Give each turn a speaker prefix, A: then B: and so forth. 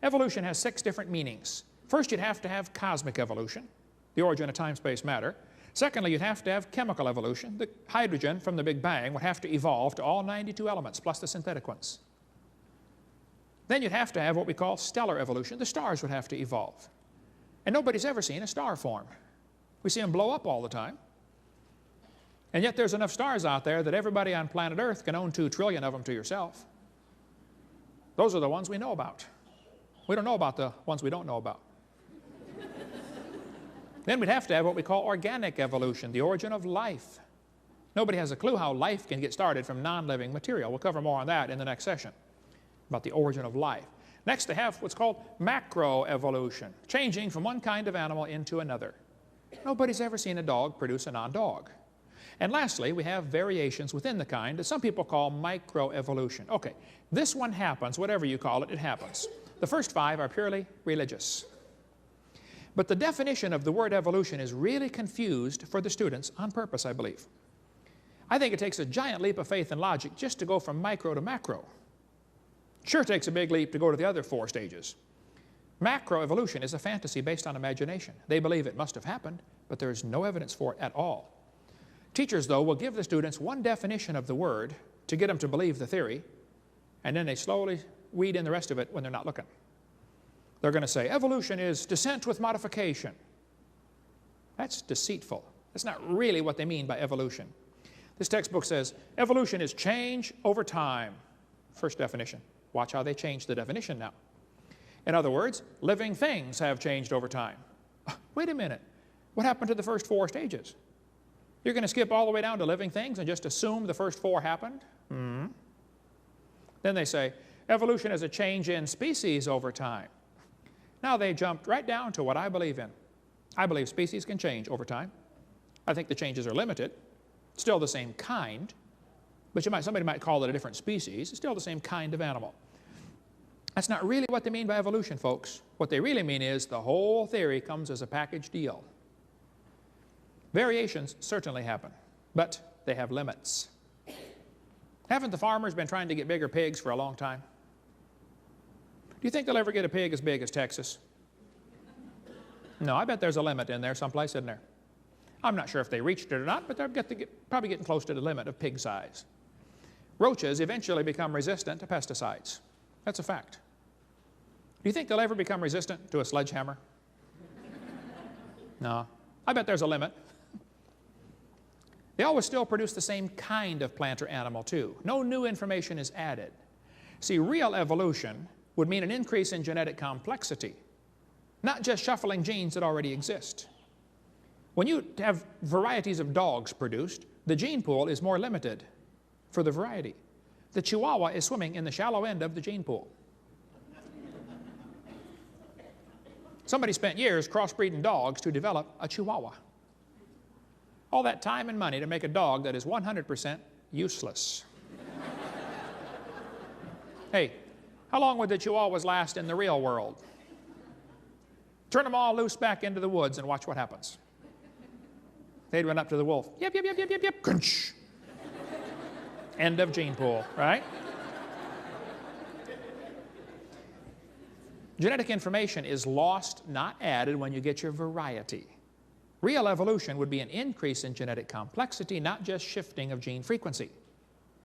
A: Evolution has 6 different meanings. First, you'd have to have cosmic evolution, the origin of time, space, matter. Secondly, you'd have to have chemical evolution. The hydrogen from the Big Bang would have to evolve to all 92 elements, plus the synthetic ones. Then you'd have to have what we call stellar evolution. The stars would have to evolve. And nobody's ever seen a star form. We see them blow up all the time. And yet there's enough stars out there that everybody on planet Earth can own 2 trillion of them to yourself. Those are the ones we know about. We don't know about the ones we don't know about. Then we'd have to have what we call organic evolution, the origin of life. Nobody has a clue how life can get started from non-living material. We'll cover more on that in the next session, about the origin of life. Next, they have what's called macroevolution, changing from one kind of animal into another. Nobody's ever seen a dog produce a non-dog. And lastly, we have variations within the kind that some people call microevolution. Okay, this one happens, whatever you call it, it happens. The first 5 are purely religious. But the definition of the word evolution is really confused for the students on purpose, I believe. I think it takes a giant leap of faith and logic just to go from micro to macro. Sure takes a big leap to go to the other 4 stages. Macroevolution is a fantasy based on imagination. They believe it must have happened, but there is no evidence for it at all. Teachers, though, will give the students one definition of the word to get them to believe the theory, and then they slowly weed in the rest of it when they're not looking. They're going to say, evolution is descent with modification. That's deceitful. That's not really what they mean by evolution. This textbook says, evolution is change over time. First definition. Watch how they change the definition now. In other words, living things have changed over time. Wait a minute. What happened to the first 4 stages? You're going to skip all the way down to living things and just assume the first 4 happened? Then they say, evolution is a change in species over time. Now they jumped right down to what I believe in. I believe species can change over time. I think the changes are limited. Still the same kind, but somebody might call it a different species. It's still the same kind of animal. That's not really what they mean by evolution, folks. What they really mean is the whole theory comes as a package deal. Variations certainly happen, but they have limits. Haven't the farmers been trying to get bigger pigs for a long time? Do you think they'll ever get a pig as big as Texas? No, I bet there's a limit in there someplace, isn't there? I'm not sure if they reached it or not, but they're probably getting close to the limit of pig size. Roaches eventually become resistant to pesticides. That's a fact. Do you think they'll ever become resistant to a sledgehammer? No. I bet there's a limit. They always still produce the same kind of plant or animal, too. No new information is added. See, real evolution would mean an increase in genetic complexity, not just shuffling genes that already exist. When you have varieties of dogs produced, the gene pool is more limited for the variety. The Chihuahua is swimming in the shallow end of the gene pool. Somebody spent years crossbreeding dogs to develop a Chihuahua. All that time and money to make a dog that is 100% useless. Hey, how long would the Chihuahuas last in the real world? Turn them all loose back into the woods and watch what happens. They'd run up to the wolf. Yep, yep, yep, yep, yep, yep. Crunch. End of gene pool, right? Genetic information is lost, not added, when you get your variety. Real evolution would be an increase in genetic complexity, not just shifting of gene frequency.